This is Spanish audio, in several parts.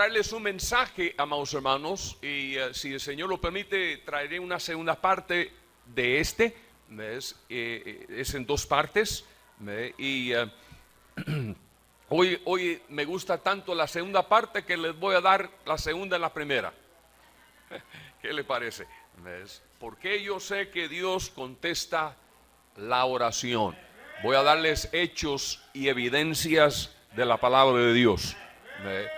traerles un mensaje, amados hermanos, y si el Señor lo permite, traeré una segunda parte de ¿ves? Es en dos partes, ¿ves? Y hoy me gusta tanto la segunda parte que les voy a dar la segunda en la primera. ¿Qué le parece? ¿Ves? Porque yo sé que Dios contesta la oración. Voy a darles hechos y evidencias de la palabra de Dios. ¿Ves?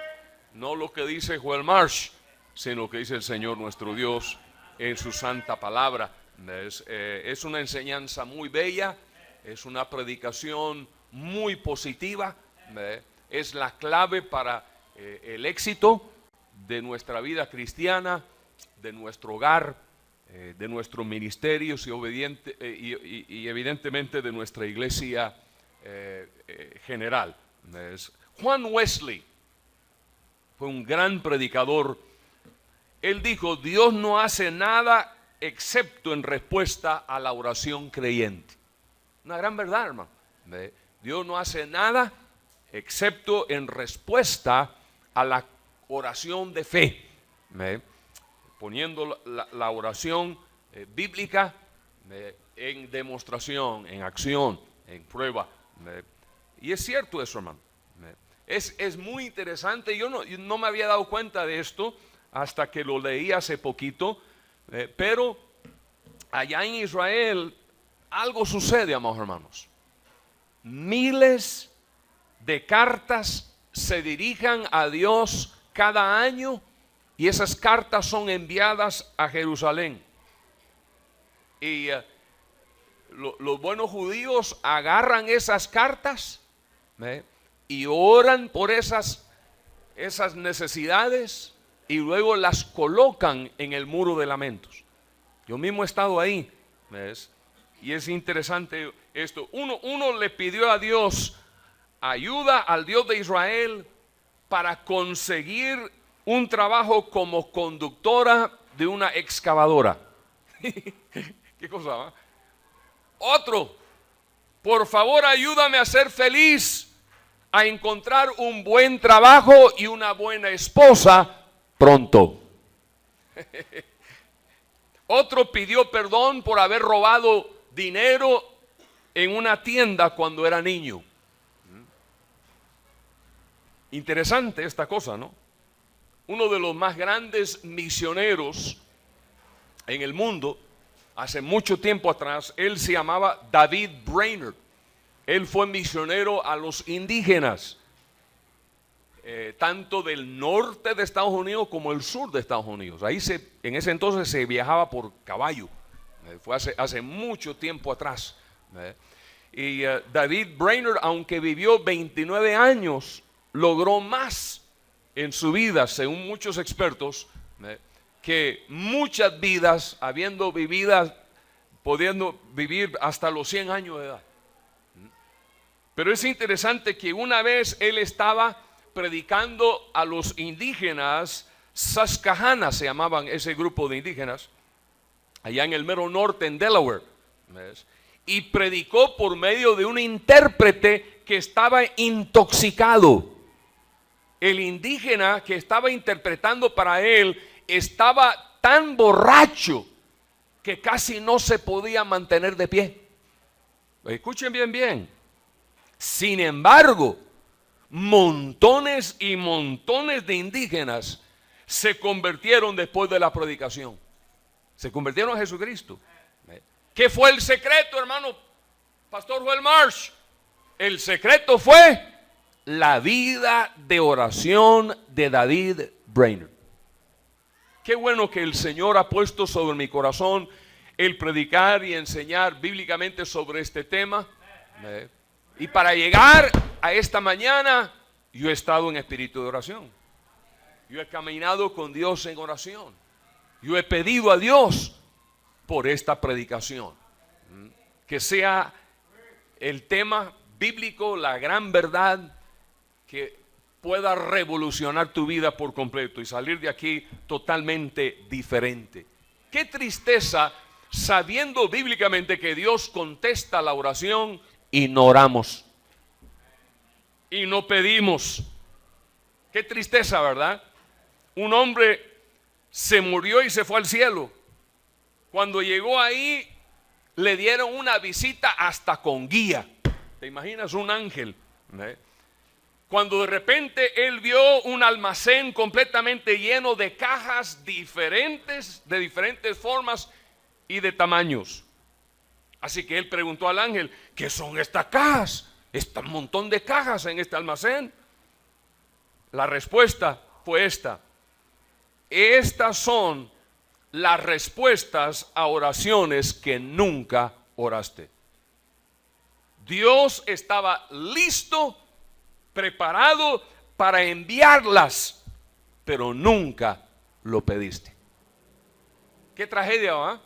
No lo que dice Joel Marsh, sino lo que dice el Señor nuestro Dios en su santa palabra. ¿Ves? Es una enseñanza muy bella, es una predicación muy positiva. ¿Ves? Es la clave para el éxito de nuestra vida cristiana, de nuestro hogar, de nuestros ministerios y evidentemente de nuestra iglesia general. ¿Ves? Juan Wesley fue un gran predicador. Él dijo: Dios no hace nada excepto en respuesta a la oración creyente. Una gran verdad, hermano. Dios no hace nada excepto en respuesta a la oración de fe. Poniendo la oración bíblica en demostración, en acción, en prueba. Y es cierto eso, hermano. Es muy interesante. Yo no me había dado cuenta de esto hasta que lo leí hace poquito, pero allá en Israel algo sucede, amados hermanos. Miles de cartas se dirigen a Dios cada año y esas cartas son enviadas a Jerusalén. Y los buenos judíos agarran esas cartas y oran por esas necesidades y luego las colocan en el muro de lamentos. Yo mismo he estado ahí, ¿ves? Y es interesante esto. Uno le pidió a Dios ayuda, al Dios de Israel, para conseguir un trabajo como conductora de una excavadora. ¿Qué cosa? ¿Eh? Otro: por favor, ayúdame a ser feliz, a encontrar un buen trabajo y una buena esposa pronto. Otro pidió perdón por haber robado dinero en una tienda cuando era niño. Interesante esta cosa, ¿no? Uno de los más grandes misioneros en el mundo, hace mucho tiempo atrás, él se llamaba David Brainerd. Él fue misionero a los indígenas, tanto del norte de Estados Unidos como el sur de Estados Unidos. Ahí en ese entonces se viajaba por caballo. Fue hace mucho tiempo atrás. Y David Brainerd, aunque vivió 29 años, logró más en su vida, según muchos expertos, que muchas vidas, pudiendo vivir hasta los 100 años de edad. Pero es interesante que una vez él estaba predicando a los indígenas Susquehanna, se llamaban ese grupo de indígenas, allá en el mero norte, en Delaware, ¿ves? Y predicó por medio de un intérprete que estaba intoxicado. El indígena que estaba interpretando para él estaba tan borracho que casi no se podía mantener de pie. Escuchen bien. Sin embargo, montones y montones de indígenas se convirtieron después de la predicación. Se convirtieron a Jesucristo. ¿Qué fue el secreto, hermano Pastor Joel Marsh? El secreto fue la vida de oración de David Brainerd. Qué bueno que el Señor ha puesto sobre mi corazón el predicar y enseñar bíblicamente sobre este tema. Y para llegar a esta mañana, yo he estado en espíritu de oración. Yo he caminado con Dios en oración. Yo he pedido a Dios por esta predicación. Que sea el tema bíblico, la gran verdad, que pueda revolucionar tu vida por completo y salir de aquí totalmente diferente. Qué tristeza, sabiendo bíblicamente que Dios contesta la oración y no oramos y no pedimos. Qué tristeza, ¿verdad? un hombre se murió y se fue al cielo. Cuando llegó ahí, le dieron una visita hasta con guía. ¿Te imaginas un ángel? Cuando de repente él vio un almacén completamente lleno de cajas diferentes, de diferentes formas y de tamaños. Así que él preguntó al ángel: ¿qué son estas cajas? Este montón de cajas en este almacén. La respuesta fue esta: estas son las respuestas a oraciones que nunca oraste. Dios estaba listo, preparado para enviarlas, pero nunca lo pediste. Qué tragedia, ¿va?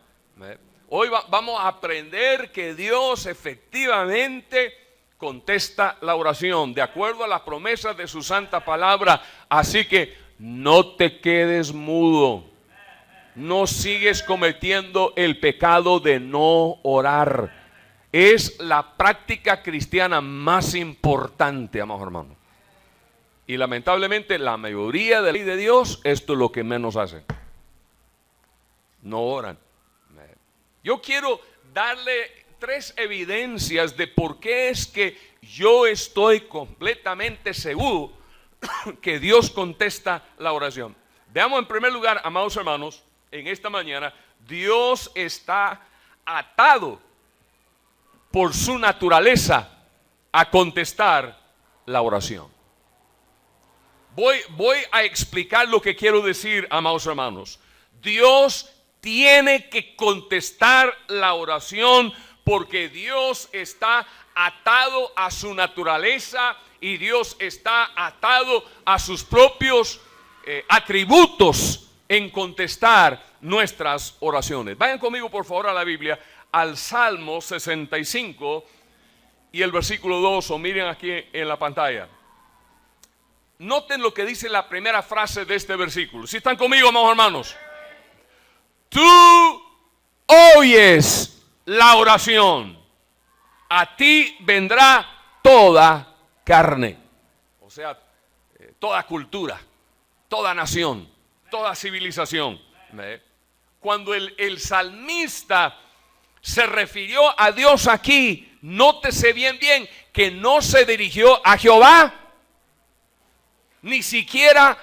Hoy vamos a aprender que Dios efectivamente contesta la oración de acuerdo a las promesas de su santa palabra. Así que no te quedes mudo. No sigues cometiendo el pecado de no orar. Es la práctica cristiana más importante, amados hermanos. Y lamentablemente la mayoría de la ley de Dios, esto es lo que menos hacen. No oran. Yo quiero darle 3 evidencias de por qué es que yo estoy completamente seguro que Dios contesta la oración. Veamos en primer lugar, amados hermanos, en esta mañana, Dios está atado por su naturaleza a contestar la oración. Voy a explicar lo que quiero decir, amados hermanos. Dios tiene que contestar la oración porque Dios está atado a su naturaleza y Dios está atado a sus propios atributos en contestar nuestras oraciones. Vayan conmigo por favor a la Biblia, al Salmo 65 y el versículo 2, o miren aquí en la pantalla. Noten lo que dice la primera frase de este versículo. ¿Sí están conmigo, amados hermanos? Tú oyes la oración, a ti vendrá toda carne. O sea, toda cultura, toda nación, toda civilización. Cuando el salmista se refirió a Dios aquí, nótese bien que no se dirigió a Jehová, ni siquiera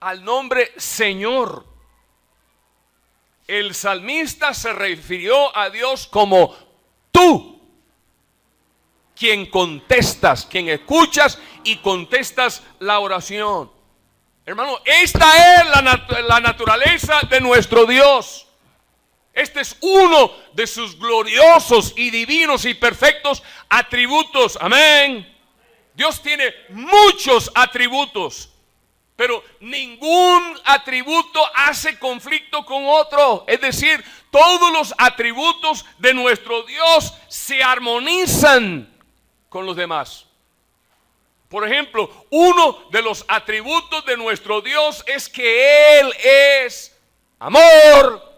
al nombre Señor. El salmista se refirió a Dios como tú, quien contestas, quien escuchas y contestas la oración. Hermano, esta es la naturaleza de nuestro Dios. Este es uno de sus gloriosos y divinos y perfectos atributos. Amén. Dios tiene muchos atributos, pero ningún atributo hace conflicto con otro. Es decir, todos los atributos de nuestro Dios se armonizan con los demás. Por ejemplo, uno de los atributos de nuestro Dios es que Él es amor.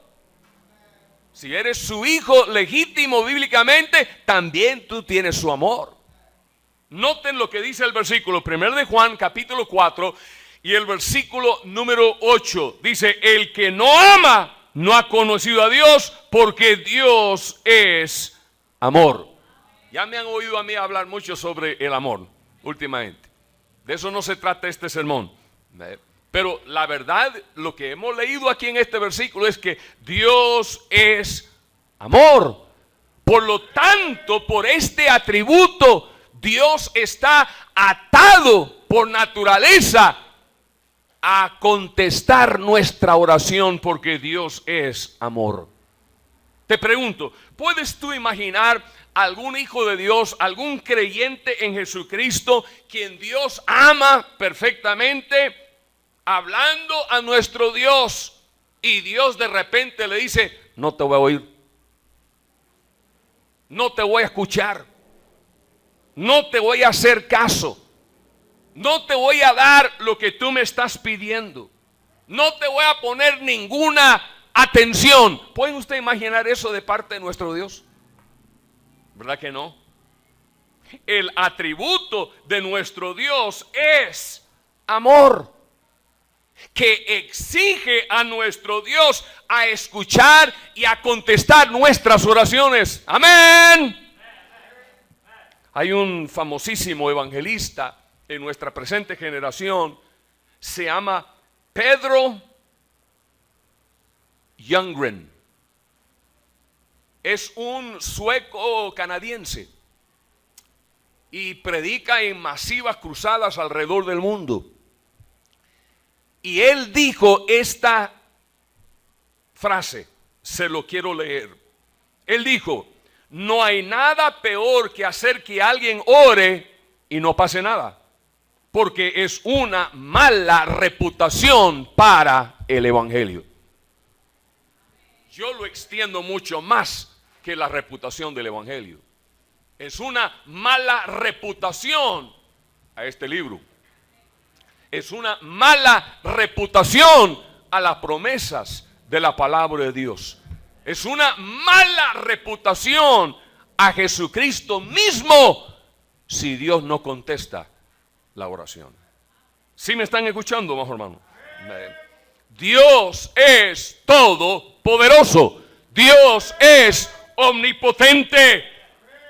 Si eres su hijo legítimo bíblicamente, también tú tienes su amor. Noten lo que dice el versículo 1 de Juan capítulo 4 y el versículo número 8. Dice: el que no ama no ha conocido a Dios, porque Dios es amor. Ya me han oído a mí hablar mucho sobre el amor últimamente. De eso no se trata este sermón. Pero la verdad, lo que hemos leído aquí en este versículo es que Dios es amor. Por lo tanto, por este atributo, Dios está atado por naturaleza a contestar nuestra oración, porque Dios es amor. Te pregunto, ¿puedes tú imaginar algún hijo de Dios, algún creyente en Jesucristo, quien Dios ama perfectamente, hablando a nuestro Dios, y Dios de repente le dice: no te voy a oír, no te voy a escuchar, no te voy a hacer caso, no te voy a dar lo que tú me estás pidiendo, no te voy a poner ninguna atención? ¿Pueden ustedes imaginar eso de parte de nuestro Dios? ¿Verdad que no? El atributo de nuestro Dios es amor. que exige a nuestro Dios a escuchar y a contestar nuestras oraciones. Amén. Hay un famosísimo evangelista en nuestra presente generación, se llama Pedro Ljunggren. Es un sueco canadiense y predica en masivas cruzadas alrededor del mundo. Y él dijo esta frase, se lo quiero leer. Él dijo: no hay nada peor que hacer que alguien ore y no pase nada, porque es una mala reputación para el evangelio. Yo lo extiendo mucho más que la reputación del evangelio. Es una mala reputación a este libro. Es una mala reputación a las promesas de la palabra de Dios. Es una mala reputación a Jesucristo mismo si Dios no contesta la oración. ¿Sí me están escuchando, más hermano? Dios es todopoderoso. Dios es omnipotente.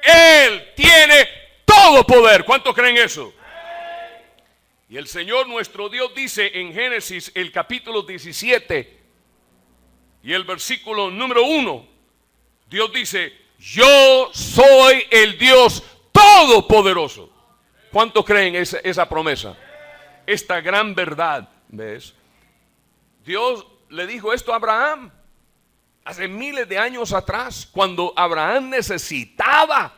Él tiene todo poder. ¿Cuántos creen eso? Y el Señor nuestro Dios dice en Génesis el capítulo 17 y el versículo número 1, Dios dice: yo soy el Dios todopoderoso. ¿Cuántos creen esa promesa? Esta gran verdad, ¿ves? Dios le dijo esto a Abraham hace miles de años atrás, cuando Abraham necesitaba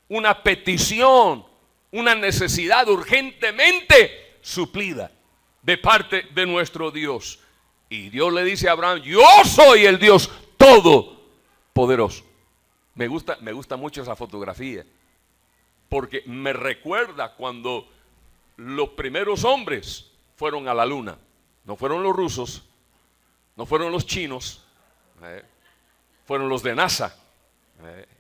una petición, una necesidad urgentemente suplida de parte de nuestro Dios. Y Dios le dice a Abraham: yo soy el Dios todopoderoso. Me gusta mucho esa fotografía, porque me recuerda cuando los primeros hombres fueron a la luna. No fueron los rusos, no fueron los chinos, fueron los de NASA.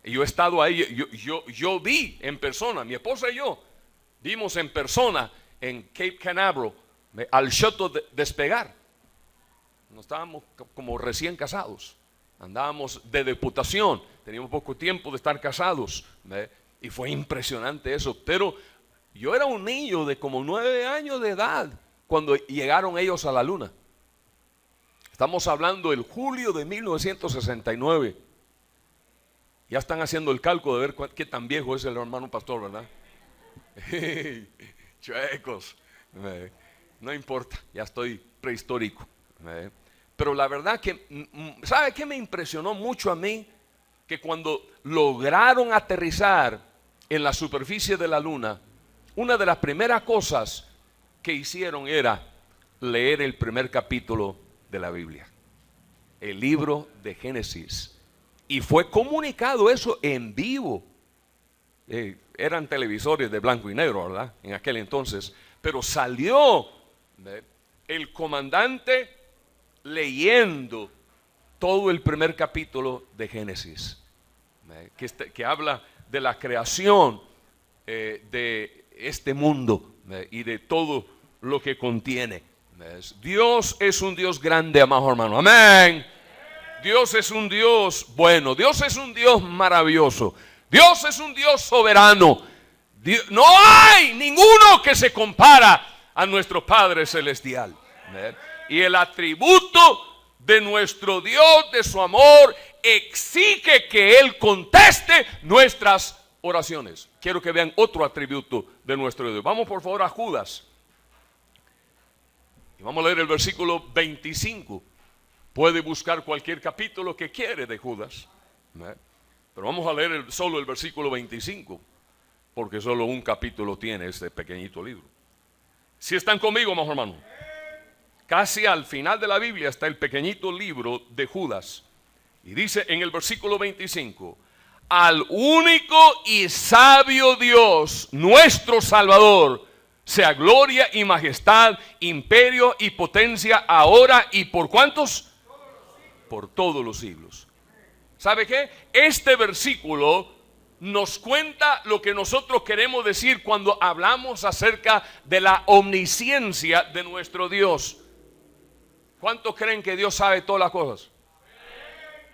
Y yo he estado ahí, yo vi en persona, mi esposa y yo vimos en persona en Cape Canaveral al shuttle despegar. No estábamos como recién casados, andábamos de deputación, teníamos poco tiempo de estar casados, y fue impresionante eso. Pero yo era un niño de como 9 años de edad cuando llegaron ellos a la luna. Estamos hablando del julio de 1969. Ya están haciendo el cálculo de ver qué tan viejo es el hermano pastor, ¿verdad? Chuecos. No importa, ya estoy prehistórico. Pero la verdad que, ¿sabe qué me impresionó mucho a mí? Que cuando lograron aterrizar en la superficie de la luna, una de las primeras cosas que hicieron era leer el primer capítulo de la Biblia, el libro de Génesis. Y fue comunicado eso en vivo. Eran televisores de blanco y negro, ¿verdad? En aquel entonces. Pero salió el comandante leyendo todo el primer capítulo de Génesis, que habla de la creación de este mundo y de todo lo que contiene. Dios es un Dios grande, amado hermano. Amén. Dios es un Dios bueno. Dios es un Dios maravilloso. Dios es un Dios soberano. No hay ninguno que se compara a nuestro Padre Celestial. Y el atributo de nuestro Dios, de su amor, exige que Él conteste nuestras oraciones. Quiero que vean otro atributo de nuestro Dios. Vamos por favor a Judas. Y vamos a leer el versículo 25. Puede buscar cualquier capítulo que quiere de Judas, pero vamos a leer solo el versículo 25, porque solo un capítulo tiene este pequeñito libro. Si están conmigo, hermano, casi al final de la Biblia está el pequeñito libro de Judas. Y dice en el versículo 25: al único y sabio Dios, nuestro Salvador, sea gloria y majestad, imperio y potencia, ahora y por ¿cuántos? Por todos los siglos. ¿Sabe qué? Este versículo nos cuenta lo que nosotros queremos decir cuando hablamos acerca de la omnisciencia de nuestro Dios. ¿Cuántos creen que Dios sabe todas las cosas?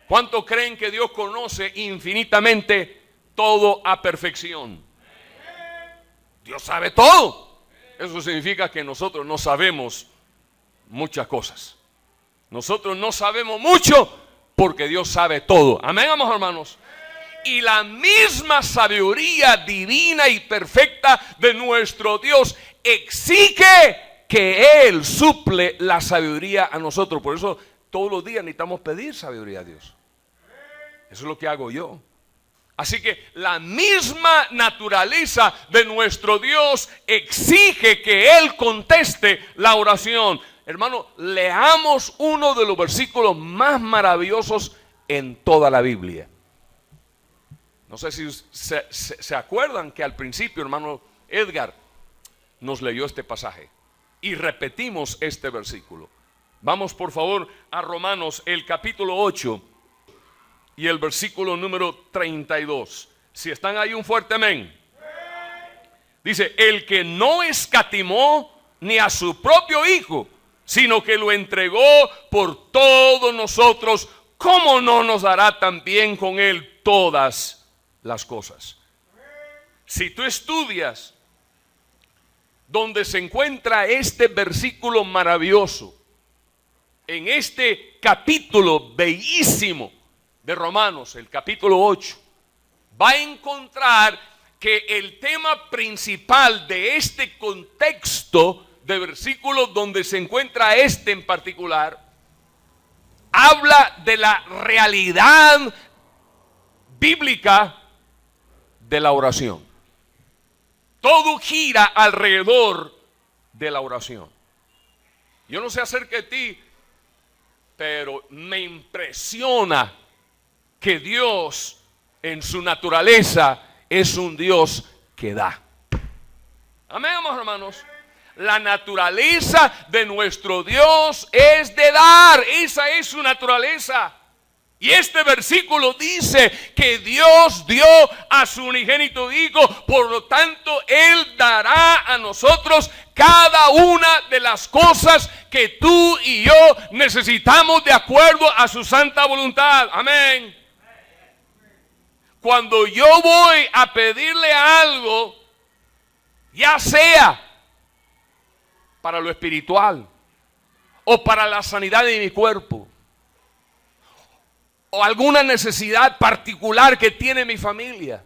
¿Cuántos creen que Dios conoce infinitamente todo a perfección? Dios sabe todo. Eso significa que nosotros no sabemos muchas cosas. Nosotros no sabemos mucho porque Dios sabe todo. Amén, amados hermanos. Y la misma sabiduría divina y perfecta de nuestro Dios exige que Él suple la sabiduría a nosotros. Por eso todos los días necesitamos pedir sabiduría a Dios. Eso es lo que hago yo. Así que la misma naturaleza de nuestro Dios exige que Él conteste la oración. Hermano, leamos uno de los versículos más maravillosos en toda la Biblia. No sé si se acuerdan que al principio, hermano Edgar nos leyó este pasaje y repetimos este versículo. Vamos por favor a Romanos, el capítulo 8 y el versículo número 32. Si están ahí, un fuerte amén. Dice: el que no escatimó ni a su propio Hijo, sino que lo entregó por todos nosotros, ¿cómo no nos dará también con Él todas las cosas? Si tú estudias donde se encuentra este versículo maravilloso, en este capítulo bellísimo de Romanos, el capítulo 8, va a encontrar que el tema principal de este contexto de versículos donde se encuentra este en particular, habla de la realidad bíblica de la oración. Todo gira alrededor de la oración. Yo no sé acerca de ti, pero me impresiona que Dios en su naturaleza es un Dios que da. Amén, hermanos. La naturaleza de nuestro Dios es de dar. Esa es su naturaleza. Y este versículo dice que Dios dio a su unigénito Hijo, por lo tanto Él dará a nosotros cada una de las cosas que tú y yo necesitamos de acuerdo a su santa voluntad. Amén. Cuando yo voy a pedirle algo, ya sea para lo espiritual o para la sanidad de mi cuerpo, o alguna necesidad particular que tiene mi familia,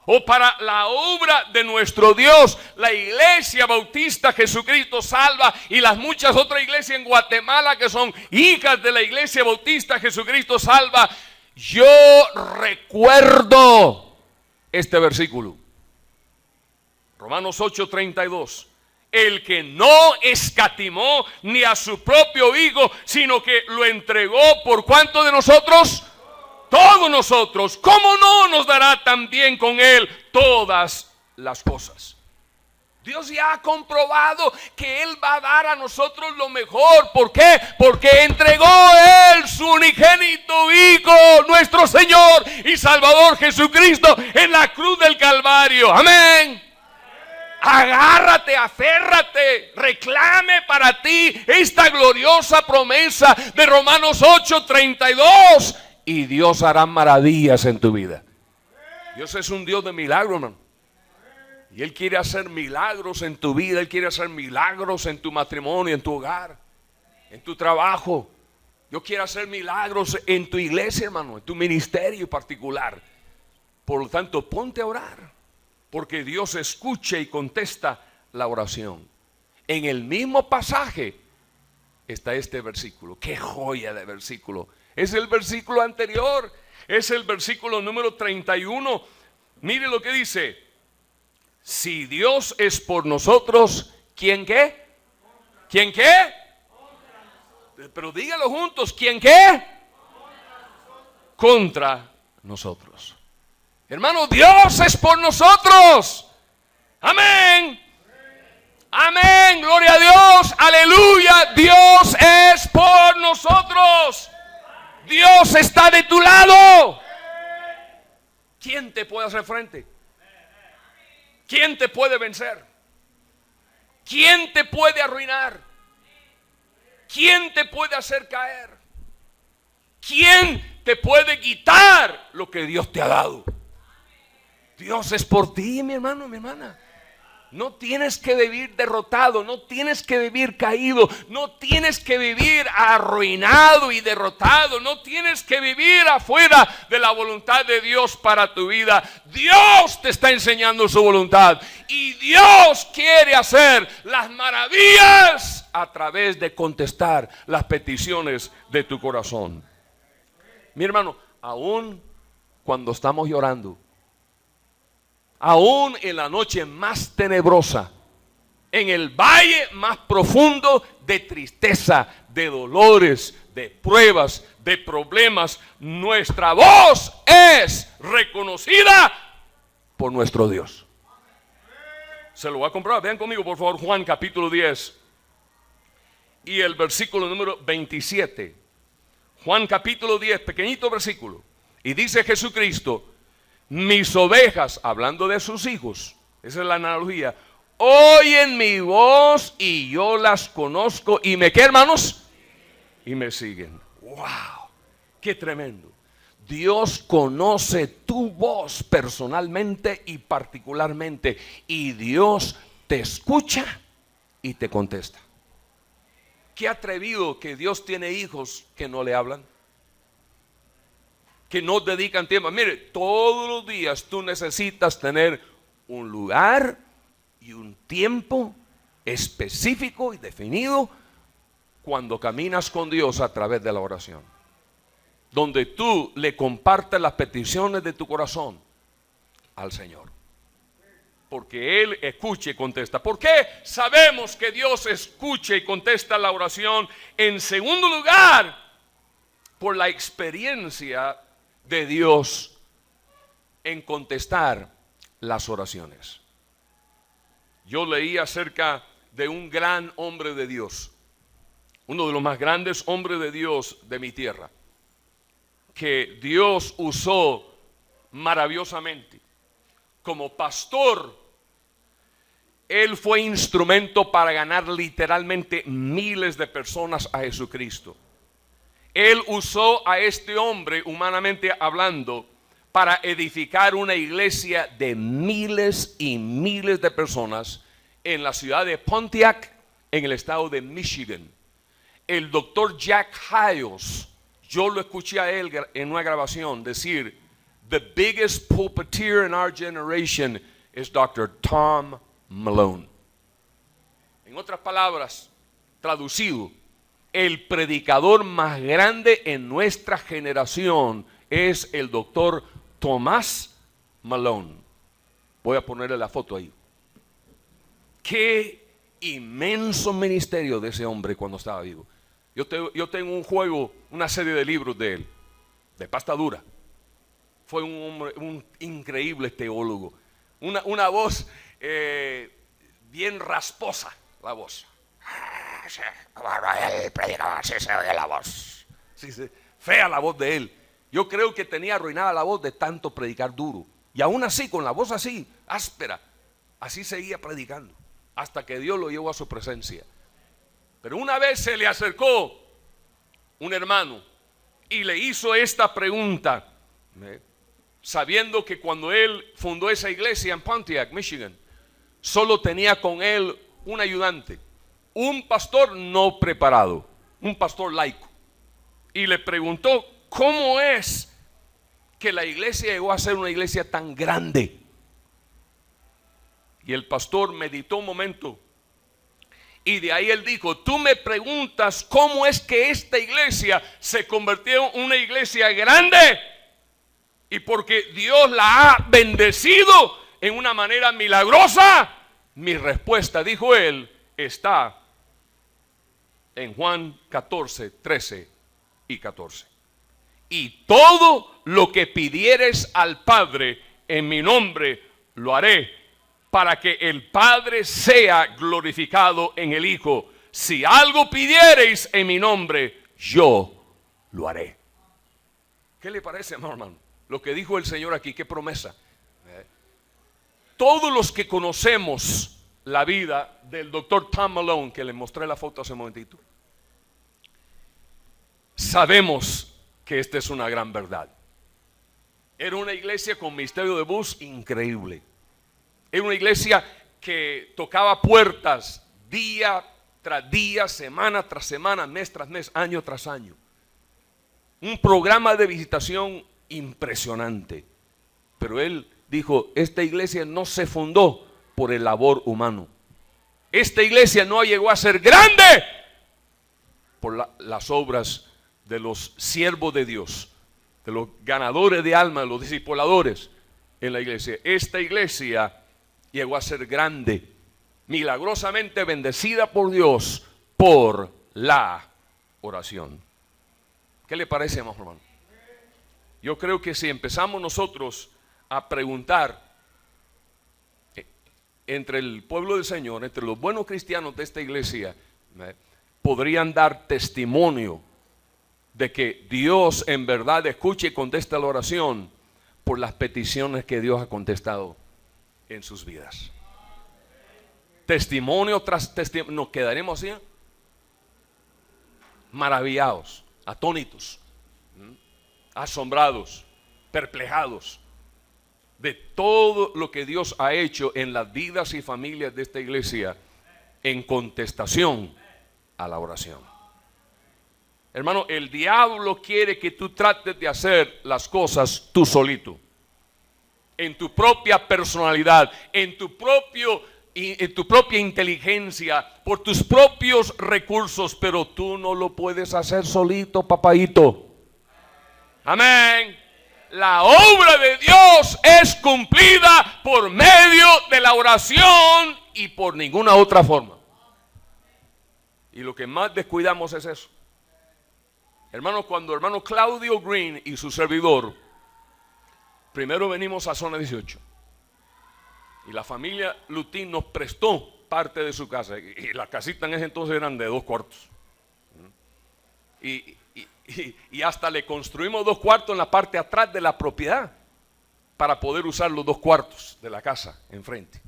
o para la obra de nuestro Dios, la Iglesia Bautista Jesucristo Salva y las muchas otras iglesias en Guatemala que son hijas de la Iglesia Bautista Jesucristo Salva, yo recuerdo este versículo, Romanos 8:32. El que no escatimó ni a su propio Hijo, sino que lo entregó por ¿cuánto de nosotros? Todos nosotros. ¿Cómo no nos dará también con Él todas las cosas? Dios ya ha comprobado que Él va a dar a nosotros lo mejor. ¿Por qué? Porque entregó Él su unigénito Hijo, nuestro Señor y Salvador Jesucristo, en la cruz del Calvario. Amén. Agárrate, aférrate, reclame para ti esta gloriosa promesa de Romanos 8:32 y Dios hará maravillas en tu vida. Dios es un Dios de milagros, hermano. Y Él quiere hacer milagros en tu vida. Él quiere hacer milagros en tu matrimonio, en tu hogar, en tu trabajo. Dios quiere hacer milagros en tu iglesia, hermano, en tu ministerio particular. Por lo tanto, ponte a orar, porque Dios escucha y contesta la oración. En el mismo pasaje está este versículo. ¡Qué joya de versículo! Es el versículo anterior. Es el versículo número 31. Mire lo que dice. Si Dios es por nosotros, ¿quién qué? ¿Quién qué? Pero dígalo juntos. ¿Quién qué? Contra nosotros. Hermano, Dios es por nosotros. Amén. Amén. Gloria a Dios. Aleluya. Dios es por nosotros. Dios está de tu lado. ¿Quién te puede hacer frente? ¿Quién te puede vencer? ¿Quién te puede arruinar? ¿quién te puede hacer caer? ¿Quién te puede quitar lo que Dios te ha dado? Dios es por ti, mi hermano, mi hermana. No tienes que vivir derrotado, no tienes que vivir caído, no tienes que vivir arruinado y derrotado, no tienes que vivir afuera de la voluntad de Dios para tu vida. Dios te está enseñando su voluntad y Dios quiere hacer las maravillas a través de contestar las peticiones de tu corazón. Mi hermano, aún cuando estamos llorando, aún en la noche más tenebrosa, en el valle más profundo de tristeza, de dolores, de pruebas, de problemas, nuestra voz es reconocida por nuestro Dios. Se lo voy a comprobar. Vean conmigo por favor Juan capítulo 10 y el versículo número 27. Juan capítulo 10, pequeñito versículo. Y dice Jesucristo: mis ovejas, hablando de sus hijos, esa es la analogía, oyen mi voz y yo las conozco y me, ¿qué, hermanos? Y me siguen. Wow, qué tremendo. Dios conoce tu voz personalmente y particularmente, y Dios te escucha y te contesta. Qué atrevido que Dios tiene hijos que no le hablan, que no dedican tiempo. Mire, todos los días tú necesitas tener un lugar y un tiempo específico y definido cuando caminas con Dios a través de la oración, donde tú le compartes las peticiones de tu corazón al Señor, porque Él escucha y contesta. ¿Por qué sabemos que Dios escucha y contesta la oración? En segundo lugar, por la experiencia de Dios en contestar las oraciones. Yo leí acerca de un gran hombre de Dios, uno de los más grandes hombres de Dios de mi tierra, que Dios usó maravillosamente. Como pastor, él fue instrumento para ganar literalmente miles de personas a Jesucristo. Él usó a este hombre, humanamente hablando, para edificar una iglesia de miles y miles de personas en la ciudad de Pontiac, en el estado de Michigan. El doctor Jack Hyles, yo lo escuché a él en una grabación decir: the biggest pulpiteer in our generation is Dr. Tom Malone. En otras palabras, traducido, el predicador más grande en nuestra generación es el doctor Tomás Malone. Voy a ponerle la foto ahí. Qué inmenso ministerio de ese hombre cuando estaba vivo. Yo tengo un juego, una serie de libros de él, de pasta dura. Fue un hombre, un increíble teólogo. Una voz bien rasposa, la voz. El predicador, sí se oye la voz. Sí, fea la voz de él. Yo creo que tenía arruinada la voz de tanto predicar duro. Y aún así, con la voz así, áspera, así seguía predicando, hasta que Dios lo llevó a su presencia. Pero una vez se le acercó un hermano y le hizo esta pregunta, sabiendo que cuando él fundó esa iglesia en Pontiac, Michigan, solo tenía con él un ayudante, un pastor no preparado, un pastor laico. Y le preguntó: ¿cómo es que la iglesia llegó a ser una iglesia tan grande? Y el pastor meditó un momento y de ahí él dijo: tú me preguntas cómo es que esta iglesia se convirtió en una iglesia grande, y porque Dios la ha bendecido en una manera milagrosa. Mi respuesta, dijo él, está en Juan 14, 13 y 14. Y todo lo que pidieres al Padre en mi nombre lo haré, para que el Padre sea glorificado en el Hijo. Si algo pidiereis en mi nombre, yo lo haré. ¿Qué le parece, hermano? Lo que dijo el Señor aquí, qué promesa. Todos los que conocemos la vida del doctor Tom Malone, que le mostré la foto hace un momentito, sabemos que esta es una gran verdad. Era una iglesia con ministerio de bus increíble. Era una iglesia que tocaba puertas día tras día, semana tras semana, mes tras mes, año tras año. Un programa de visitación impresionante. Pero él dijo, esta iglesia no se fundó por el labor humano. Esta iglesia no llegó a ser grande por las obras de los siervos de Dios, de los ganadores de almas, los discipuladores en la iglesia. Esta iglesia llegó a ser grande, milagrosamente bendecida por Dios por la oración. ¿Qué le parece, hermano? Yo creo que si empezamos nosotros a preguntar entre el pueblo del Señor, entre los buenos cristianos de esta iglesia, podrían dar testimonio de que Dios en verdad escucha y contesta la oración por las peticiones que Dios ha contestado en sus vidas. Testimonio tras testimonio, nos quedaremos así, maravillados, atónitos, asombrados, perplejados de todo lo que Dios ha hecho en las vidas y familias de esta iglesia en contestación a la oración. Hermano, el diablo quiere que tú trates de hacer las cosas tú solito, en tu propia personalidad, en tu propia inteligencia, por tus propios recursos, pero tú no lo puedes hacer solito, papadito. Amén. La obra de Dios es cumplida por medio de la oración y por ninguna otra forma. Y lo que más descuidamos es eso. Hermanos, cuando hermano Claudio Green y su servidor, primero venimos a zona 18 y la familia Lutín nos prestó parte de su casa, y las casitas en ese entonces eran de 2 cuartos, y hasta le construimos 2 cuartos en la parte atrás de la propiedad para poder usar los 2 cuartos de la casa enfrente,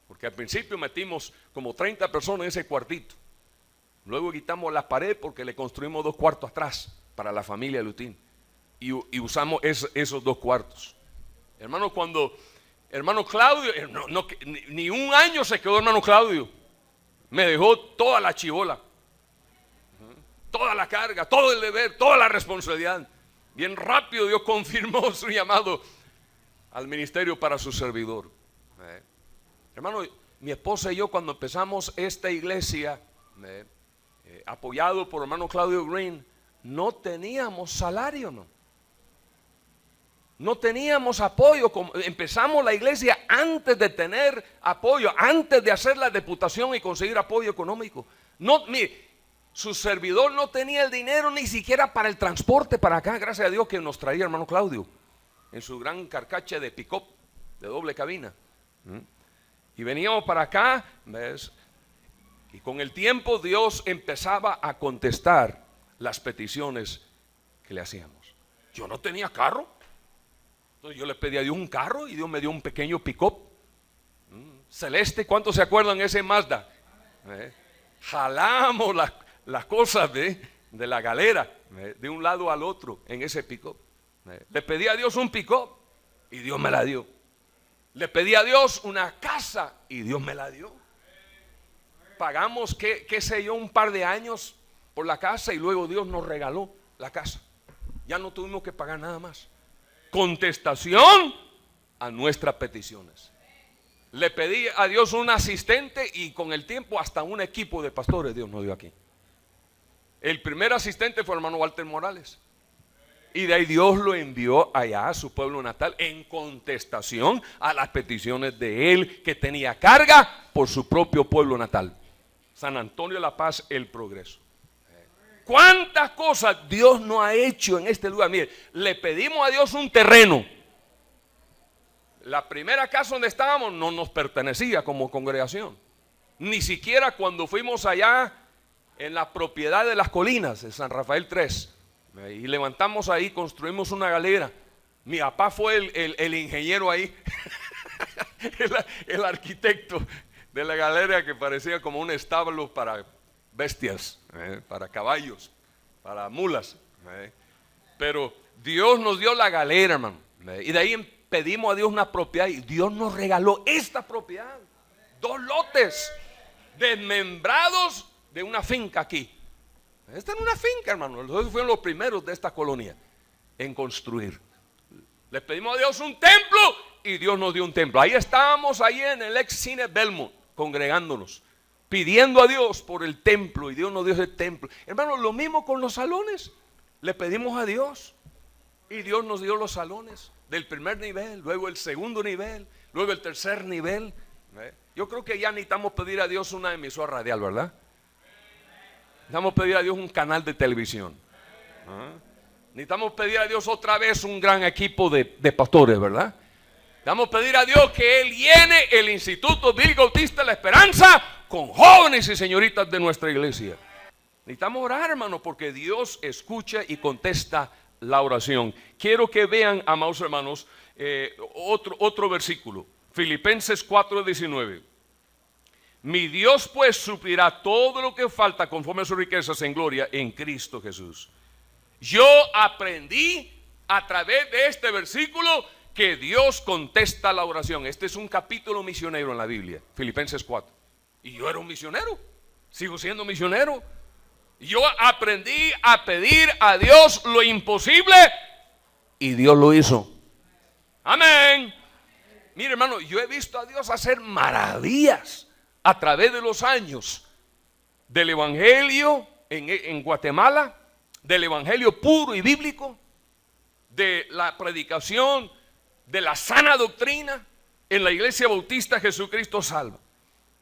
porque al principio metimos como 30 personas en ese cuartito. Luego quitamos la pared porque le construimos 2 cuartos atrás para la familia Lutín, y usamos esos 2 cuartos. Hermano, cuando hermano Claudio, ni un año se quedó hermano Claudio, me dejó toda la chibola, toda la carga, todo el deber, toda la responsabilidad. Bien rápido Dios confirmó su llamado al ministerio para su servidor. Hermano, mi esposa y yo cuando empezamos esta iglesia, apoyado por hermano Claudio Green, no teníamos salario, no teníamos apoyo. Empezamos la iglesia antes de tener apoyo, antes de hacer la deputación y conseguir apoyo económico. Mire, su servidor no tenía el dinero ni siquiera para el transporte para acá. Gracias a Dios que nos traía hermano Claudio en su gran carcacha de pick-up de doble cabina, y veníamos para acá, ¿ves? Y con el tiempo Dios empezaba a contestar las peticiones que le hacíamos. Yo no tenía carro, entonces yo le pedí a Dios un carro y Dios me dio un pequeño pick-up celeste. ¿Cuántos se acuerdan de ese Mazda? Jalamos las cosas de la galera de un lado al otro en ese pick-up. Le pedí a Dios un pick-up y Dios me la dio. Le pedí a Dios una casa y Dios me la dio. Pagamos, qué sé yo, un par de años por la casa y luego Dios nos regaló la casa. Ya no tuvimos que pagar nada más. Contestación a nuestras peticiones. Le pedí a Dios un asistente y con el tiempo hasta un equipo de pastores Dios nos dio aquí. El primer asistente fue el hermano Walter Morales. Y de ahí Dios lo envió allá a su pueblo natal en contestación a las peticiones de él, que tenía carga por su propio pueblo natal, San Antonio de la Paz, El Progreso. ¿Cuántas cosas Dios no ha hecho en este lugar? Mire, le pedimos a Dios un terreno. La primera casa donde estábamos no nos pertenecía como congregación. Ni siquiera cuando fuimos allá en la propiedad de las colinas de San Rafael 3 y levantamos ahí, construimos una galera. Mi papá fue el ingeniero ahí, el arquitecto de la galera, que parecía como un establo para bestias, para caballos. para mulas. Pero Dios nos dio la galera, hermano. Y de ahí pedimos a Dios una propiedad y Dios nos regaló esta propiedad. 2 lotes desmembrados de una finca aquí. Esta es una finca, hermano. Nosotros fuimos los primeros de esta colonia en construir. Les pedimos a Dios un templo y Dios nos dio un templo. Ahí estábamos, ahí en el ex cine Belmont, congregándonos, pidiendo a Dios por el templo, y Dios nos dio ese templo. Hermano, lo mismo con los salones. Le pedimos a Dios y Dios nos dio los salones del primer nivel, luego el segundo nivel, luego el tercer nivel. Yo creo que ya necesitamos pedir a Dios una emisora radial, ¿verdad? Necesitamos pedir a Dios un canal de televisión. Necesitamos pedir a Dios otra vez un gran equipo de pastores, ¿verdad? Necesitamos pedir a Dios que Él llene el Instituto Bíblico Bautista de la Esperanza con jóvenes y señoritas de nuestra iglesia. Necesitamos orar, hermano, porque Dios escucha y contesta la oración. Quiero que vean, amados hermanos, otro versículo. Filipenses 4:19. Mi Dios pues suplirá todo lo que falta conforme a sus riquezas en gloria en Cristo Jesús. Yo aprendí a través de este versículo que Dios contesta la oración. Este es un capítulo misionero en la Biblia, Filipenses 4. Y yo era un misionero, sigo siendo misionero. Yo aprendí a pedir a Dios lo imposible y Dios lo hizo. Amén. Mire, hermano, yo he visto a Dios hacer maravillas a través de los años del evangelio en Guatemala, del evangelio puro y bíblico, de la predicación de la sana doctrina en la iglesia bautista Jesucristo Salva.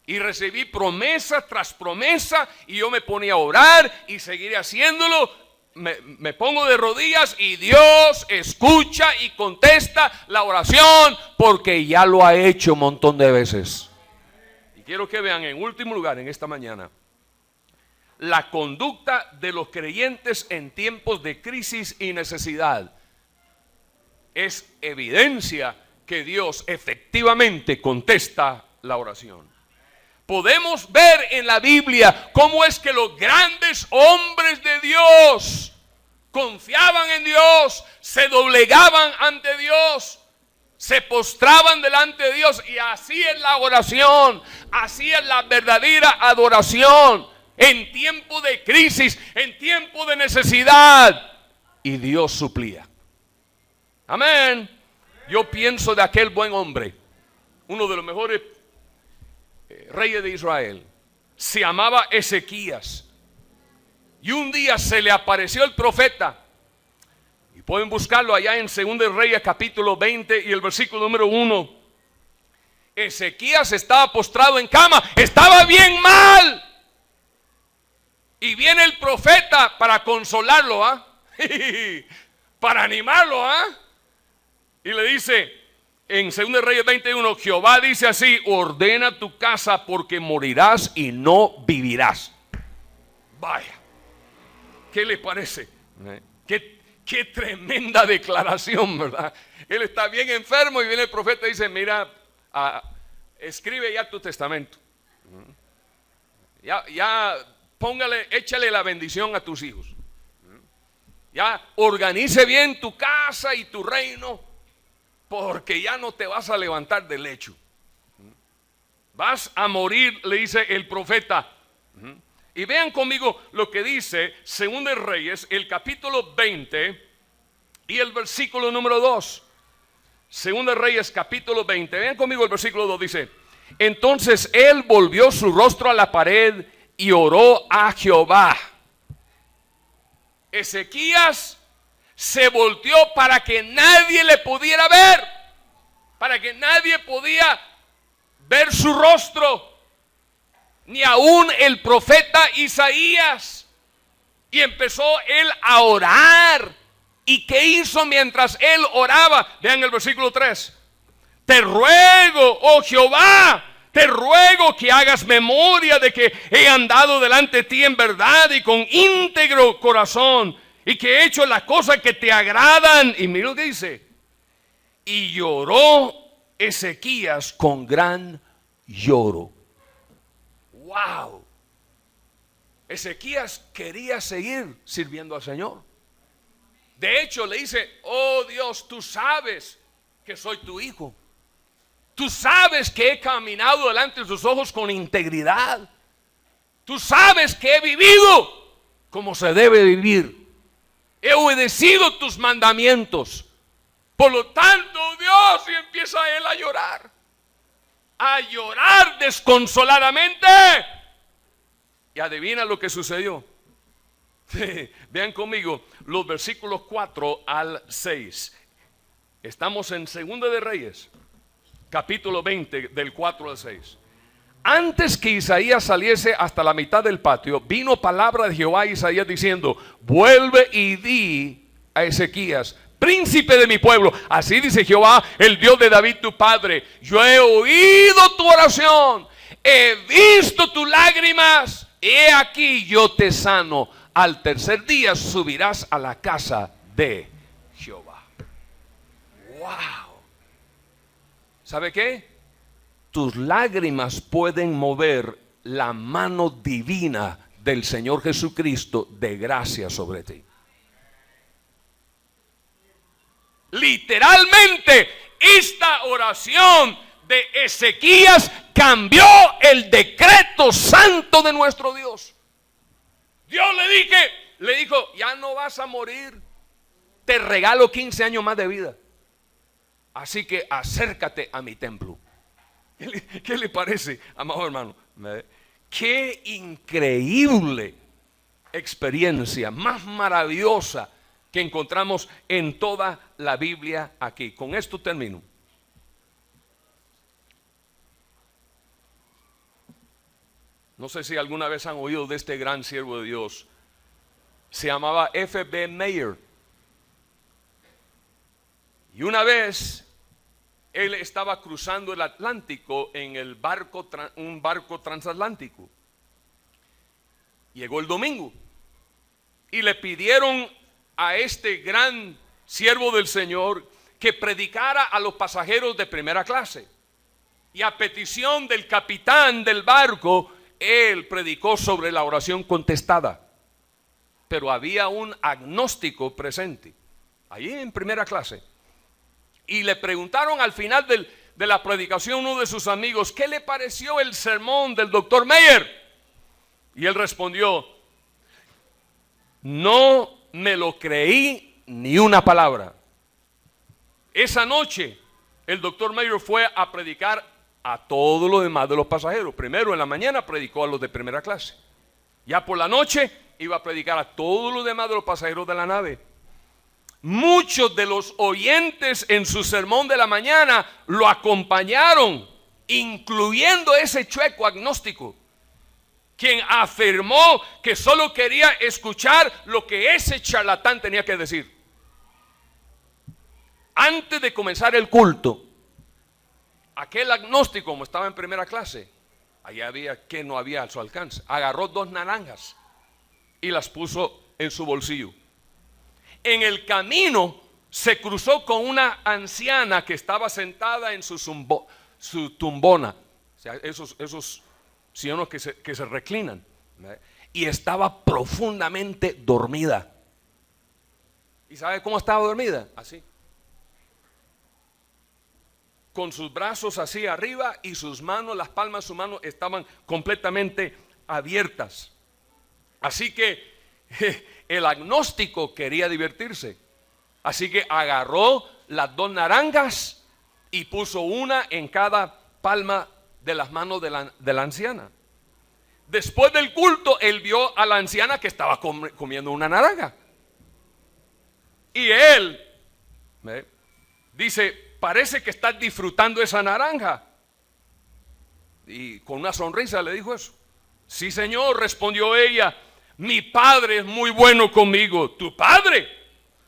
Y recibí promesa tras promesa, y yo me ponía a orar y seguiré haciéndolo. Me pongo de rodillas y Dios escucha y contesta la oración, porque ya lo ha hecho un montón de veces. Y quiero que vean en último lugar en esta mañana la conducta de los creyentes en tiempos de crisis y necesidad. Es evidencia que Dios efectivamente contesta la oración. Podemos ver en la Biblia cómo es que los grandes hombres de Dios confiaban en Dios, se doblegaban ante Dios, se postraban delante de Dios, y así es la oración, así es la verdadera adoración en tiempo de crisis, en tiempo de necesidad, y Dios suplía. Amén. Yo pienso de aquel buen hombre, uno de los mejores reyes de Israel, se llamaba Ezequías, y un día se le apareció el profeta, y pueden buscarlo allá en 2 Reyes capítulo 20 y el versículo número 1. Ezequías estaba postrado en cama, estaba bien mal, y viene el profeta para consolarlo, para animarlo, y le dice en 2 Reyes 21, Jehová dice así: ordena tu casa porque morirás y no vivirás. Vaya, ¿qué le parece? Qué tremenda declaración, ¿verdad? Él está bien enfermo y viene el profeta y dice: mira, escribe ya tu testamento. Ya échale la bendición a tus hijos. Ya organice bien tu casa y tu reino, porque ya no te vas a levantar del lecho. Vas a morir, le dice el profeta. Y vean conmigo lo que dice 2 de Reyes, el capítulo 20 y el versículo número 2. 2 de Reyes, capítulo 20. Vean conmigo el versículo 2, dice: entonces él volvió su rostro a la pared y oró a Jehová. Ezequías se volteó para que nadie le pudiera ver, para que nadie podía ver su rostro, ni aún el profeta Isaías. Y empezó él a orar. ¿Y qué hizo mientras él oraba? Vean el versículo 3. Te ruego, oh Jehová, te ruego que hagas memoria de que he andado delante de ti en verdad y con íntegro corazón, y que he hecho las cosas que te agradan. Y mira lo que dice: y lloró Ezequías con gran lloro. Wow. Ezequías quería seguir sirviendo al Señor. De hecho, le dice: oh Dios, tú sabes que soy tu hijo. Tú sabes que he caminado delante de tus ojos con integridad. Tú sabes que he vivido como se debe vivir. He obedecido tus mandamientos. Por lo tanto, Dios, y empieza él a llorar desconsoladamente. Y adivina lo que sucedió. Vean conmigo los versículos 4 al 6. Estamos en Segunda de Reyes, capítulo 20, del 4 al 6. Antes que Isaías saliese hasta la mitad del patio, vino palabra de Jehová a Isaías diciendo: vuelve y di a Ezequías, príncipe de mi pueblo, así dice Jehová, el Dios de David tu padre: yo he oído tu oración, he visto tus lágrimas, he aquí yo te sano. Al tercer día subirás a la casa de Jehová. Wow. ¿Sabe qué? Tus lágrimas pueden mover la mano divina del Señor Jesucristo de gracia sobre ti. Literalmente, esta oración de Ezequías cambió el decreto santo de nuestro Dios. Dios le dijo: ya no vas a morir, te regalo 15 años más de vida, así que acércate a mi templo. ¿Qué le parece, amado hermano? Qué increíble experiencia, más maravillosa que encontramos en toda la Biblia aquí. Con esto termino. No sé si alguna vez han oído de este gran siervo de Dios. Se llamaba F.B. Meyer. Y una vez él estaba cruzando el Atlántico en el barco, un barco transatlántico. Llegó el domingo y le pidieron a este gran siervo del Señor que predicara a los pasajeros de primera clase. Y a petición del capitán del barco, él predicó sobre la oración contestada. Pero había un agnóstico presente allí en primera clase. Y le preguntaron al final de la predicación uno de sus amigos: ¿qué le pareció el sermón del doctor Meyer? Y él respondió: no me lo creí ni una palabra. Esa noche el doctor Meyer fue a predicar a todos los demás de los pasajeros. Primero en la mañana predicó a los de primera clase. Ya por la noche iba a predicar a todos los demás de los pasajeros de la nave. Muchos de los oyentes en su sermón de la mañana lo acompañaron, incluyendo ese chueco agnóstico, quien afirmó que solo quería escuchar lo que ese charlatán tenía que decir. Antes de comenzar el culto, aquel agnóstico, como estaba en primera clase, allá había que no había a su alcance, agarró 2 naranjas y las puso en su bolsillo. En el camino se cruzó con una anciana que estaba sentada en su tumbona, o sea, esos sillones que se reclinan, ¿verdad? Y estaba profundamente dormida. ¿Y sabe cómo estaba dormida? Así, con sus brazos así arriba y sus manos, las palmas de sus manos estaban completamente abiertas. Así que el agnóstico quería divertirse, así que agarró las 2 naranjas y puso una en cada palma de las manos de la anciana. Después del culto, él vio a la anciana que estaba comiendo una naranja. Y él dice: parece que estás disfrutando esa naranja. Y con una sonrisa le dijo eso. Sí, señor, respondió ella. Mi padre es muy bueno conmigo. ¿Tu padre?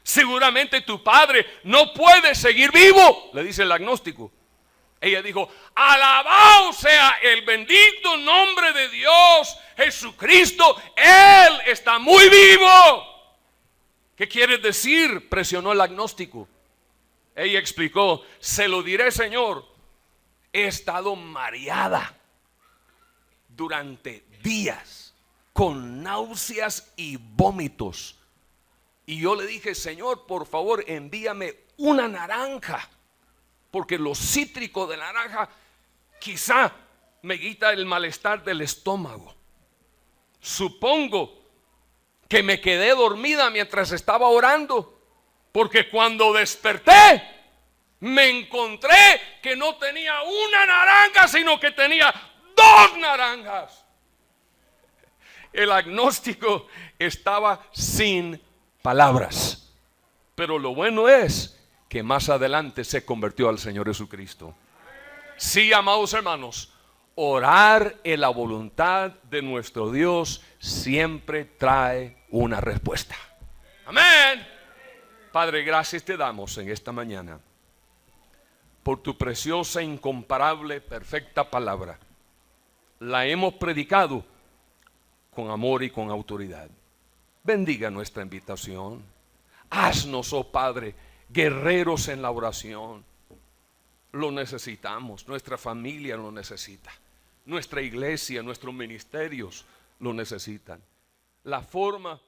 Seguramente tu padre no puede seguir vivo, le dice el agnóstico. Ella dijo: alabado sea el bendito nombre de Dios, Jesucristo, Él está muy vivo. ¿Qué quieres decir?, presionó el agnóstico. Ella explicó: se lo diré, Señor, he estado mareada durante días. con náuseas y vómitos. Y yo le dije, Señor, por favor, envíame una naranja, porque lo cítrico de naranja quizá me quita el malestar del estómago. Supongo que me quedé dormida mientras estaba orando, porque cuando desperté me encontré que no tenía una naranja, sino que tenía 2 naranjas. El agnóstico estaba sin palabras, pero lo bueno es que más adelante se convirtió al Señor Jesucristo. Sí, amados hermanos, orar en la voluntad de nuestro Dios siempre trae una respuesta. Amén. Padre, gracias te damos en esta mañana por tu preciosa, incomparable, perfecta palabra. La hemos predicado con amor y con autoridad. Bendiga nuestra invitación. Haznos, oh Padre, guerreros en la oración. Lo necesitamos, nuestra familia lo necesita, nuestra iglesia, nuestros ministerios lo necesitan. La forma